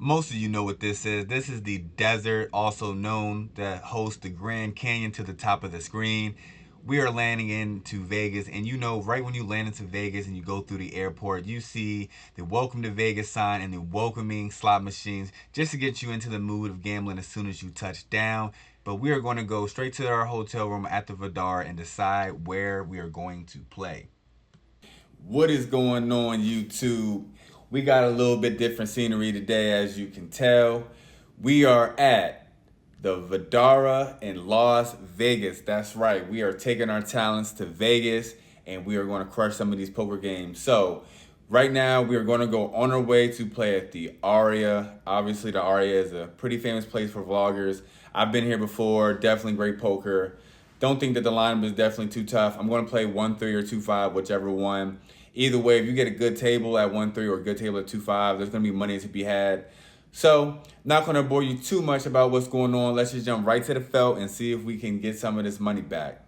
Most of you know what this is. This is the desert, also known that hosts the Grand Canyon to the top of the screen. We are landing into Vegas, and you know, right when you land into Vegas and you go through the airport, you see the Welcome to Vegas sign and the welcoming slot machines just to get you into the mood of gambling as soon as you touch down. But we are going to go straight to our hotel room at the Vdar and decide where we are going to play. What is going on, YouTube? We got a little bit different scenery today, as you can tell. We are at the Vdara in Las Vegas. That's right. We are taking our talents to Vegas and we are going to crush some of these poker games. So, right now, we are going to go on our way to play at the Aria. Obviously, the Aria is a pretty famous place for vloggers. I've been here before, definitely great poker. Don't think that the lineup is definitely too tough. I'm going to play 1-3 or 2-5, whichever one. Either way, if you get a good table at 1-3 or a good table at 2-5, there's going to be money to be had. So, not going to bore you too much about what's going on. Let's just jump right to the felt and see if we can get some of this money back.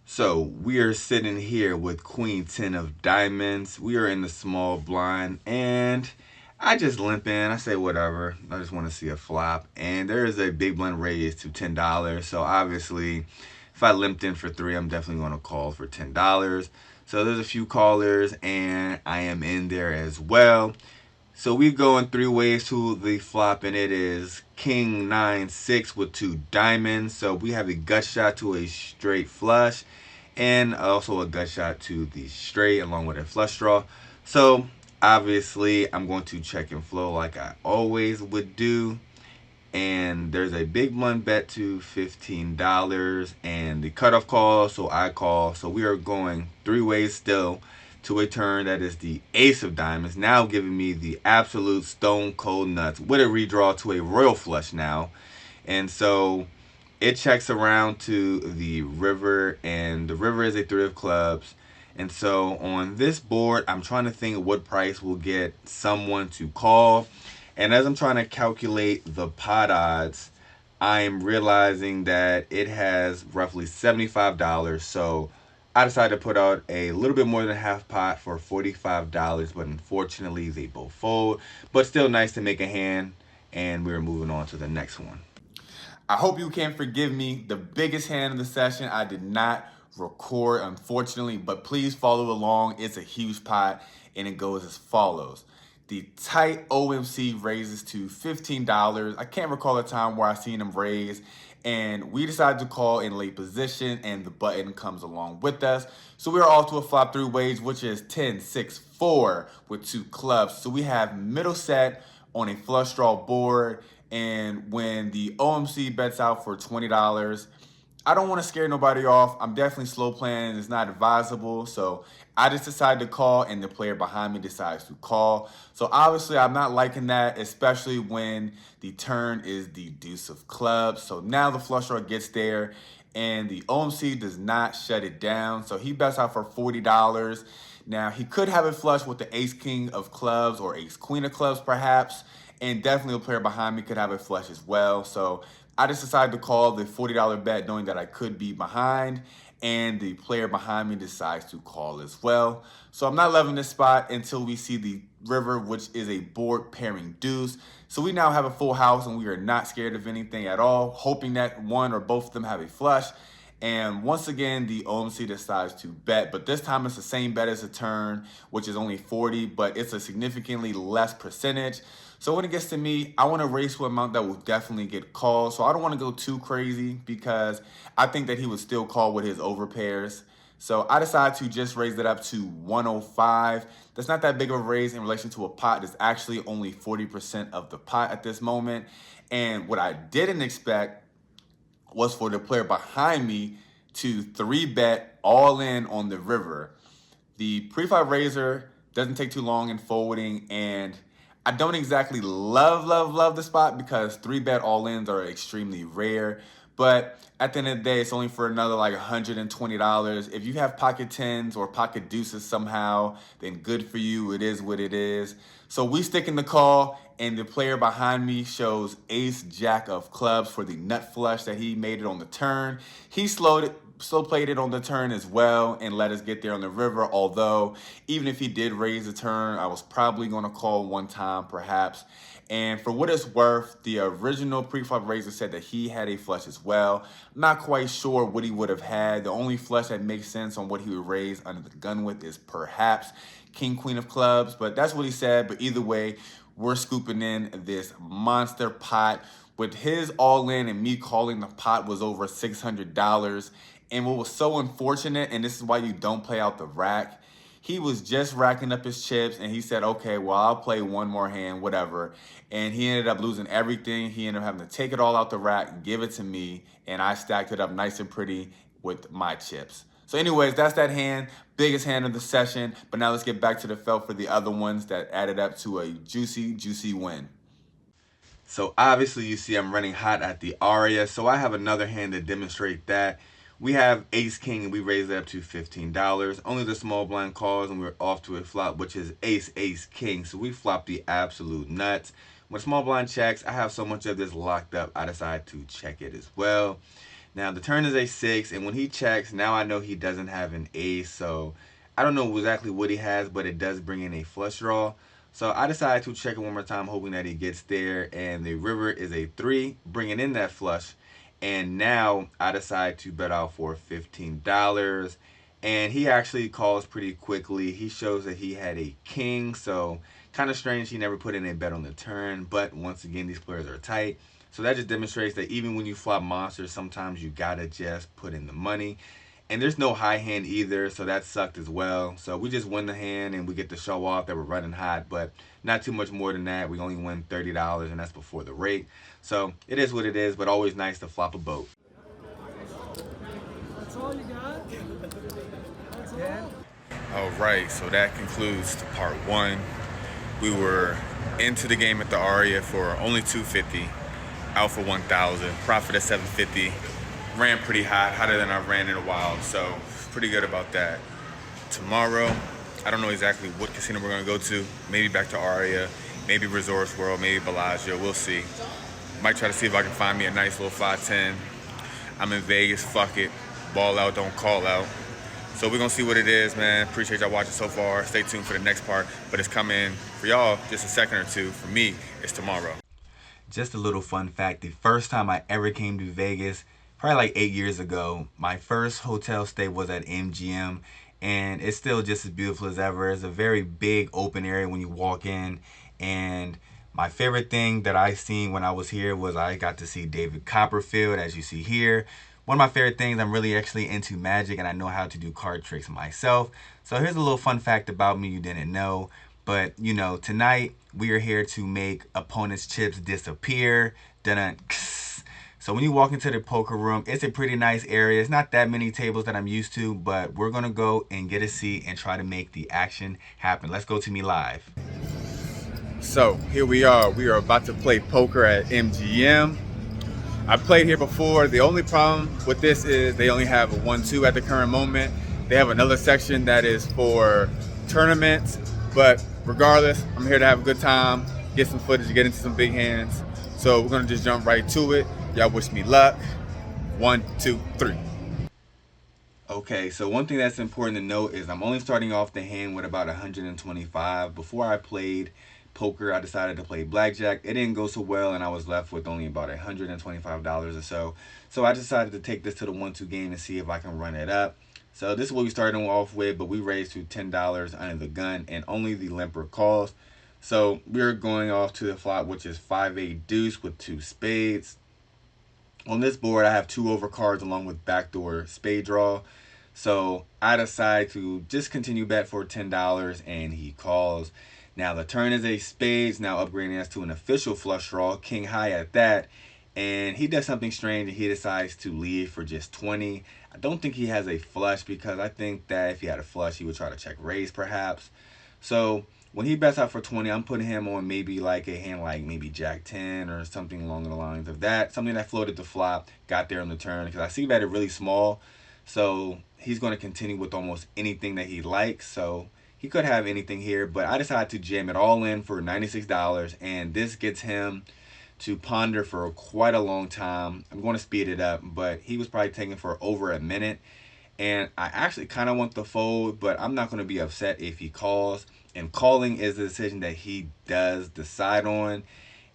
So, we are sitting here with Queen 10 of Diamonds. We are in the small blind, and I just limp in. I say whatever. I just want to see a flop. And there is a big blind raise to $10. So, obviously, if I limped in for 3, I'm definitely going to call for $10. So, there's a few callers, and I am in there as well. So we go in 3 ways to the flop, and it is King 9-6 with 2 diamonds. So we have a gut shot to a straight flush, and also a gut shot to the straight along with a flush draw. So obviously I'm going to check and flow like I always would do. And there's a big blind bet to $15 and the cutoff call, so I call. So we are going 3 ways still to a turn that is the ace of diamonds, now giving me the absolute stone cold nuts with a redraw to a royal flush now. And so it checks around to the river, and the river is a 3 of clubs. And so on this board, I'm trying to think what price will get someone to call. And as I'm trying to calculate the pot odds, I'm realizing that it has roughly $75. So I decided to put out a little bit more than half pot for $45, but unfortunately they both fold. But still nice to make a hand, and we're moving on to the next one. I hope you can forgive me. The biggest hand of the session, I did not record, unfortunately, but please follow along. It's a huge pot, and it goes as follows. The tight OMC raises to $15. I can't recall a time where I seen him raise, and we decided to call in late position, and the button comes along with us. So we're off to a flop 3 ways, which is 10-6-4 with 2 clubs. So we have middle set on a flush draw board, and when the OMC bets out for $20, I don't want to scare nobody off. I'm definitely slow playing. It's not advisable. So I just decided to call, and the player behind me decides to call. So obviously I'm not liking that, especially when the turn is the deuce of clubs. So now the flush draw gets there, and the OMC does not shut it down. So he bets out for $40. Now he could have it flush with the ace king of clubs or ace queen of clubs perhaps. And definitely the player behind me could have it flush as well. So I just decided to call the $40 bet knowing that I could be behind, and the player behind me decides to call as well. So I'm not loving this spot until we see the river, which is a board pairing deuce. So we now have a full house, and we are not scared of anything at all, hoping that one or both of them have a flush. And once again, the OMC decides to bet, but this time it's the same bet as a turn, which is only 40, but it's a significantly less percentage. So when it gets to me, I want to race to an amount that will definitely get called. So I don't want to go too crazy because I think that he would still call with his overpairs. So I decided to just raise it up to 105. That's not that big of a raise in relation to a pot that's actually only 40% of the pot at this moment. And what I didn't expect was for the player behind me to 3-bet all in on the river. The pre-flop raiser doesn't take too long in folding, and I don't exactly love the spot because 3-bet all-ins are extremely rare. But at the end of the day, it's only for another like $120. If you have pocket tens or pocket deuces somehow, then good for you. It is what it is. So we stick in the call, and the player behind me shows ace jack of clubs for the nut flush that he made it on the turn. He slowed it still played it on the turn as well and let us get there on the river. Although, even if he did raise the turn, I was probably going to call one time perhaps. And for what it's worth, the original pre-flop raiser said that he had a flush as well. I'm not quite sure what he would have had. The only flush that makes sense on what he would raise under the gun with is perhaps King, Queen of clubs, but that's what he said. But either way, we're scooping in this monster pot. With his all-in and me calling, the pot was over $600. And what was so unfortunate, and this is why you don't play out the rack, he was just racking up his chips and he said, okay, well, I'll play one more hand, whatever. And he ended up losing everything. He ended up having to take it all out the rack, give it to me, and I stacked it up nice and pretty with my chips. So anyways, that's that hand, biggest hand of the session. But now let's get back to the felt for the other ones that added up to a juicy, juicy win. So obviously you see I'm running hot at the Aria. So I have another hand to demonstrate that. We have Ace King and we raised it up to $15. Only the small blind calls and we're off to a flop, which is Ace Ace King. So we flopped the absolute nuts. When small blind checks, I have so much of this locked up, I decide to check it as well. Now the turn is a 6, and when he checks, now I know he doesn't have an ace, so I don't know exactly what he has, but it does bring in a flush draw. So I decided to check it one more time, hoping that he gets there, and the river is a 3, bringing in that flush. And now I decide to bet out for $15. And he actually calls pretty quickly. He shows that he had a king, so kind of strange he never put in a bet on the turn. But once again, these players are tight. So that just demonstrates that even when you flop monsters, sometimes you gotta just put in the money. And there's no high hand either, so that sucked as well. So we just win the hand and we get to show off that we're running hot, but not too much more than that. We only win $30 and that's before the rake. So it is what it is, but always nice to flop a boat. That's all you got? That's all? All right, so that concludes part one. We were into the game at the Aria for only $250, out for $1,000, profit at $750. Ran pretty hot, hotter than I've ran in a while, so pretty good about that. Tomorrow, I don't know exactly what casino we're gonna go to. Maybe back to Aria, maybe Resorts World, maybe Bellagio, we'll see. Might try to see if I can find me a nice little 510. I'm in Vegas, fuck it. Ball out, don't call out. So we're gonna see what it is, man. Appreciate y'all watching so far. Stay tuned for the next part, but it's coming for y'all just a second or two. For me, it's tomorrow. Just a little fun fact, the first time I ever came to Vegas, probably like 8 years ago, my first hotel stay was at MGM, and it's still just as beautiful as ever. It's a very big open area when you walk in, and my favorite thing that I seen when I was here was I got to see David Copperfield, as you see here. One of my favorite things, I'm really actually into magic and I know how to do card tricks myself. So here's a little fun fact about me you didn't know. But, you know, tonight we are here to make opponents' chips disappear. Dun-dun. So when you walk into the poker room, it's a pretty nice area. It's not that many tables that I'm used to, but we're going to go and get a seat and try to make the action happen. Let's go to me live. So here we are. We are about to play poker at MGM. I've played here before. The only problem with this is they only have a 1-2 at the current moment. They have another section that is for tournaments, but regardless, I'm here to have a good time, get some footage, get into some big hands. So we're gonna just jump right to it. Y'all wish me luck. 1, 2, 3. Okay, so one thing that's important to note is I'm only starting off the hand with about 125. Before I played poker, I decided to play blackjack. It didn't go so well and I was left with only about $125 or so. So I decided to take this to the 1-2 game and see if I can run it up. So this is what we started off with, but we raised to $10 under the gun and only the limper calls. So we're going off to the flop, which is 5-8 deuce with 2 spades. On this board, I have 2 overcards along with backdoor spade draw. So I decide to just continue bet for $10 and he calls. Now the turn is a spades, now upgrading us to an official flush draw, king high at that. And he does something strange and he decides to leave for just 20. I don't think he has a flush because I think that if he had a flush, he would try to check raise perhaps. So when he bets out for 20, I'm putting him on maybe like a hand like maybe Jack 10 or something along the lines of that. Something that floated the flop, got there on the turn because I see that it's really small. So he's going to continue with almost anything that he likes. So he could have anything here, but I decided to jam it all in for $96, and this gets him to ponder for quite a long time. I'm going to speed it up, but he was probably taking for over a minute. And I actually kind of want the fold, but I'm not going to be upset if he calls. And calling is a decision that he does decide on.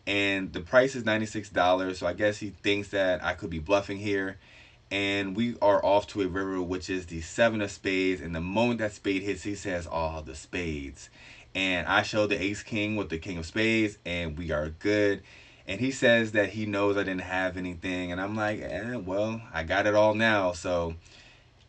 And the price is $96, so I guess he thinks that I could be bluffing here. And we are off to a river, which is the seven of spades. And the moment that spade hits, he says, "Oh, the spades." And I show the ace king with the king of spades, and we are good. And he says that he knows I didn't have anything. And I'm like, well, I got it all now. So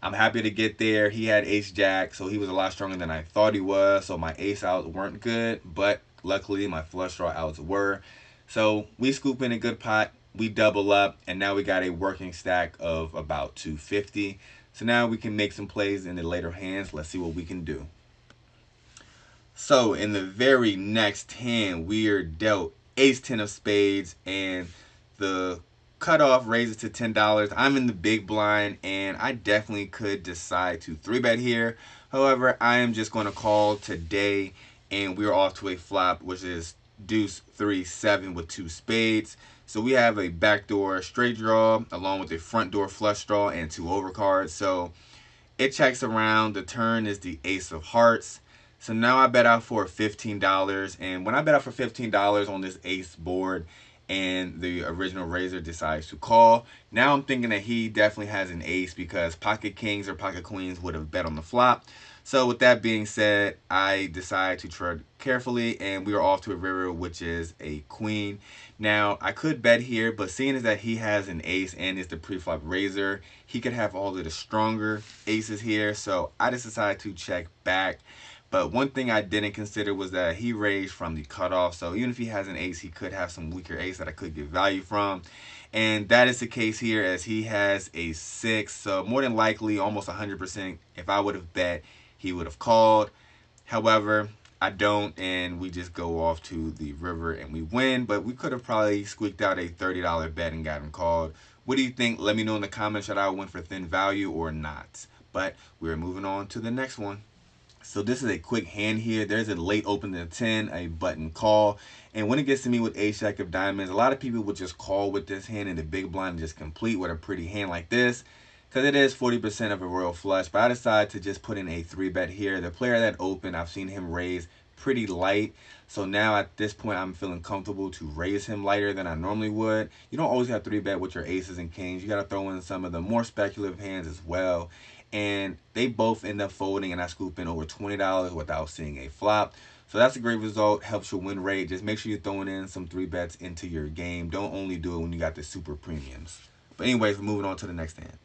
I'm happy to get there. He had ace jack, so he was a lot stronger than I thought he was. So my ace outs weren't good, but luckily my flush draw outs were. So we scoop in a good pot, we double up, and now we got a working stack of about 250. So now we can make some plays in the later hands. Let's see what we can do. So in the very next hand, we are dealt ace 10 of spades, and the cutoff raises to $10. I'm in the big blind, and I definitely could decide to 3-bet here. However, I am just going to call today, and we're off to a flop, which is deuce 3-7 with 2 spades. So we have a backdoor straight draw along with a front door flush draw and 2 overcards. So it checks around. The turn is the ace of hearts. So now I bet out for $15. And when I bet out for $15 on this ace board and the original raiser decides to call, now I'm thinking that he definitely has an ace because pocket kings or pocket queens would have bet on the flop. So with that being said, I decide to tread carefully, and we are off to a river, which is a queen. Now, I could bet here, but seeing as that he has an ace and is the pre-flop raiser, he could have all of the stronger aces here. So I just decided to check back. But one thing I didn't consider was that he raised from the cutoff. So even if he has an ace, he could have some weaker ace that I could get value from. And that is the case here as he has a 6. So more than likely, almost 100%, if I would have bet, he would have called. However, I don't, and we just go off to the river and we win. But we could have probably squeaked out a $30 bet and gotten called. What do you think? Let me know in the comments. Should I win for thin value or not? But we're moving on to the next one. So this is a quick hand here. There's a late open to 10, a button call. And when it gets to me with ace jack of diamonds, a lot of people would just call with this hand in the big blind and just complete with a pretty hand like this, because it is 40% of a royal flush. But I decided to just put in a 3-bet here. The player that opened, I've seen him raise pretty light. So now at this point, I'm feeling comfortable to raise him lighter than I normally would. You don't always have 3-bet with your aces and kings. You got to throw in some of the more speculative hands as well. And they both end up folding, and I scoop in over $20 without seeing a flop. So that's a great result. Helps your win rate. Just make sure you're throwing in some 3-bets into your game. Don't only do it when you got the super premiums. But anyways, we're moving on to the next hand.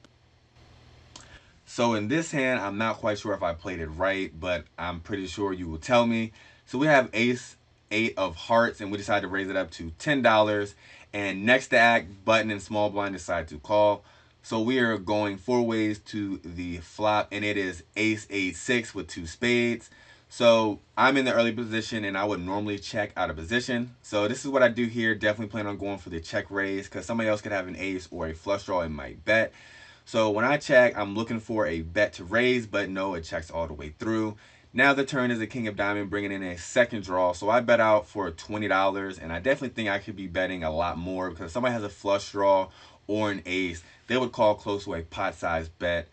So in this hand, I'm not quite sure if I played it right, but I'm pretty sure you will tell me. So we have ace 8 of hearts, and we decided to raise it up to $10. And next to act, button and small blind decide to call. So we are going 4 ways to the flop, and it is ace 8-6 with 2 spades. So I'm in the early position, and I would normally check out of position. So this is what I do here. Definitely plan on going for the check raise because somebody else could have an ace or a flush draw and might bet. So when I check, I'm looking for a bet to raise, but no, it checks all the way through. Now the turn is the king of diamond, bringing in a second draw. So I bet out for $20, and I definitely think I could be betting a lot more because if somebody has a flush draw or an ace, they would call close to a pot-sized bet.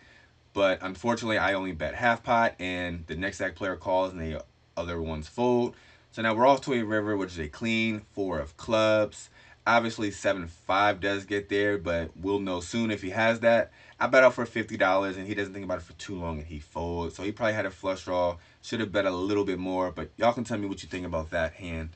But unfortunately, I only bet half pot, and the next act player calls and the other ones fold. So now we're off to a river, which is a clean 4 of clubs. Obviously, 7-5 does get there, but we'll know soon if he has that. I bet out for $50, and he doesn't think about it for too long, and he folds. So he probably had a flush draw. Should have bet a little bit more, but y'all can tell me what you think about that hand.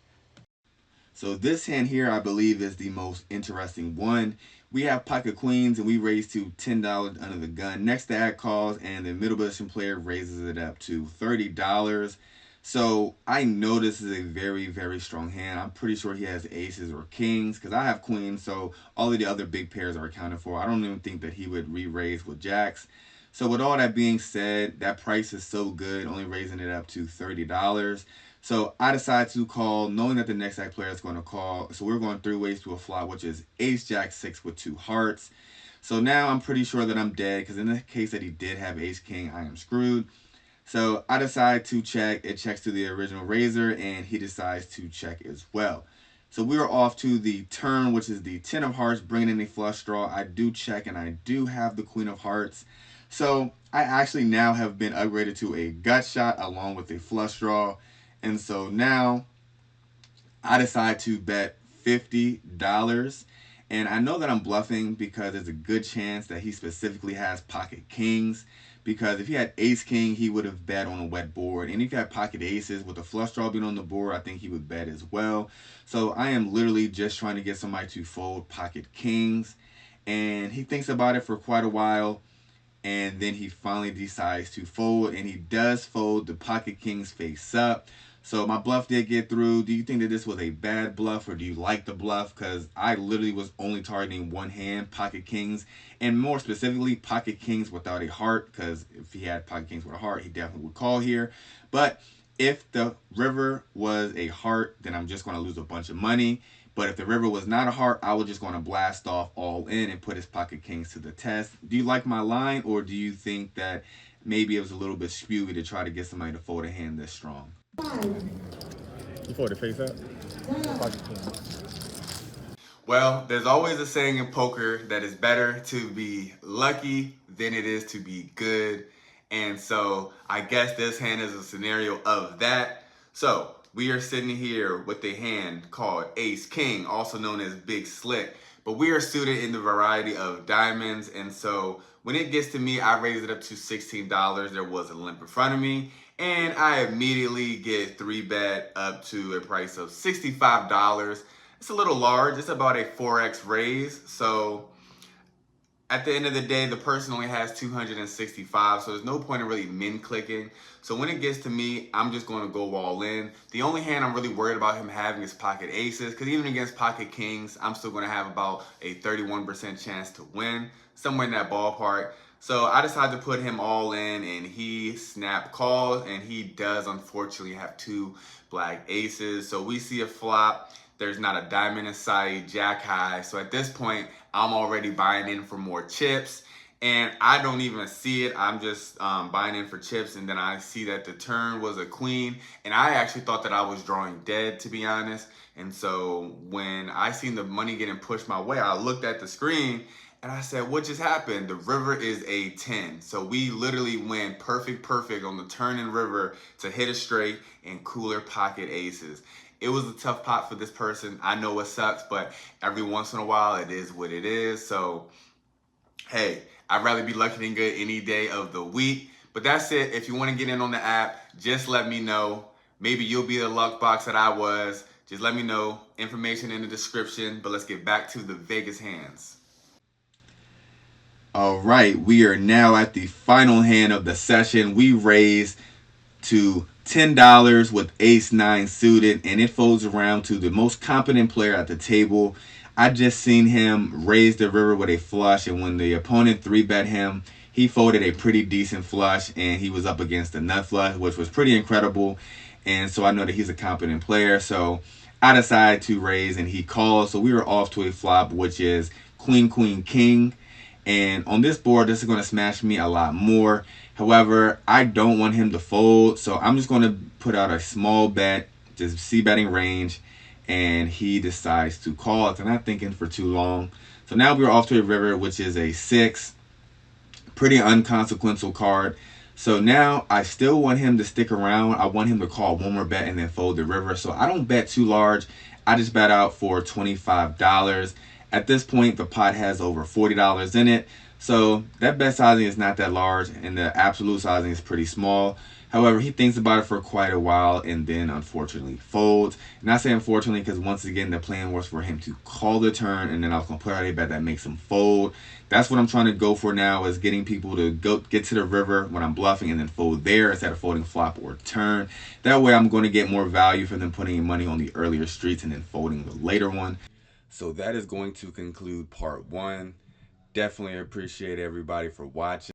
So this hand here, I believe, is the most interesting one. We have pocket queens, and we raise to $10 under the gun. Next to act calls, and the middle position player raises it up to $30. So I know this is a very, very strong hand. I'm pretty sure he has aces or kings because I have queens. So all of the other big pairs are accounted for. I don't even think that he would re-raise with jacks. So with all that being said, that price is so good, only raising it up to $30. So I decide to call, knowing that the next act player is going to call. So we're going 3 ways to a flop, which is ace jack 6 with 2 hearts. So now I'm pretty sure that I'm dead because in the case that he did have ace king, I am screwed. So I decide to check. It checks to the original raiser, and he decides to check as well. So we are off to the turn, which is the 10 of hearts, bringing in a flush draw. I do check, and I do have the queen of hearts. So I actually now have been upgraded to a gut shot along with a flush draw. And so now I decide to bet $50. And I know that I'm bluffing because there's a good chance that he specifically has pocket kings. Because if he had ace king, he would have bet on a wet board. And if he had pocket aces with a flush draw being on the board, I think he would bet as well. So I am literally just trying to get somebody to fold pocket kings. And he thinks about it for quite a while. And then he finally decides to fold. And he does fold the pocket kings face up. So my bluff did get through. Do you think that this was a bad bluff, or do you like the bluff? Because I literally was only targeting one hand, pocket kings, and more specifically, pocket kings without a heart, because if he had pocket kings with a heart, he definitely would call here. But if the river was a heart, then I'm just going to lose a bunch of money. But if the river was not a heart, I was just going to blast off all in and put his pocket kings to the test. Do you like my line, or do you think that maybe it was a little bit spewy to try to get somebody to fold a hand this strong? You fold the face up? Well, there's always a saying in poker that it's better to be lucky than it is to be good. And so I guess this hand is a scenario of that. So we are sitting here with a hand called Ace King, also known as Big Slick. But we are suited in the variety of diamonds. And so when it gets to me, I raise it up to $16. There was a limp in front of me. And I immediately get 3-bet up to a price of $65. It's a little large. It's about a 4x raise. So at the end of the day, the person only has 265. So there's no point in really min clicking. So when it gets to me, I'm just going to go all in. The only hand I'm really worried about him having is pocket aces. Because even against pocket kings, I'm still going to have about a 31% chance to win. Somewhere in that ballpark. So I decided to put him all in, and he snap calls, and he does unfortunately have 2 black aces. So we see a flop. There's not a diamond in sight, jack high. So at this point, I'm already buying in for more chips, and I don't even see it. I'm just buying in for chips, and then I see that the turn was a queen, and I actually thought that I was drawing dead, to be honest. And so when I seen the money getting pushed my way, I looked at the screen, and I said, what just happened? The river is a 10. So we literally went perfect on the turn and river to hit a straight and cooler pocket aces. It was a tough pot for this person. I know it sucks, but every once in a while, it is what it is. So, hey, I'd rather be lucky than good any day of the week. But that's it. If you want to get in on the app, just let me know. Maybe you'll be the luck box that I was. Just let me know. Information in the description. But let's get back to the Vegas hands. All right, we are now at the final hand of the session. We raised to $10 with ace-9 suited, and it folds around to the most competent player at the table. I just seen him raise the river with a flush, and when the opponent 3-bet him, he folded a pretty decent flush, and he was up against a nut flush, which was pretty incredible. And so I know that he's a competent player. So I decided to raise, and he calls. So we were off to a flop, which is queen, queen, king. And on this board, this is going to smash me a lot more. However, I don't want him to fold, so I'm just going to put out a small bet, just c-betting range, and he decides to call. It's not thinking for too long. So now we're off to a river, which is a 6. Pretty unconsequential card. So now I still want him to stick around. I want him to call one more bet and then fold the river. So I don't bet too large. I just bet out for $25. At this point, the pot has over $40 in it. So that bet sizing is not that large, and the absolute sizing is pretty small. However, he thinks about it for quite a while and then unfortunately folds. And I say unfortunately because once again, the plan was for him to call the turn, and then I was going to put out a bet that makes him fold. That's what I'm trying to go for now, is getting people to get to the river when I'm bluffing and then fold there instead of folding flop or turn. That way I'm going to get more value for them putting money on the earlier streets and then folding the later one. So that is going to conclude part 1. Definitely appreciate everybody for watching.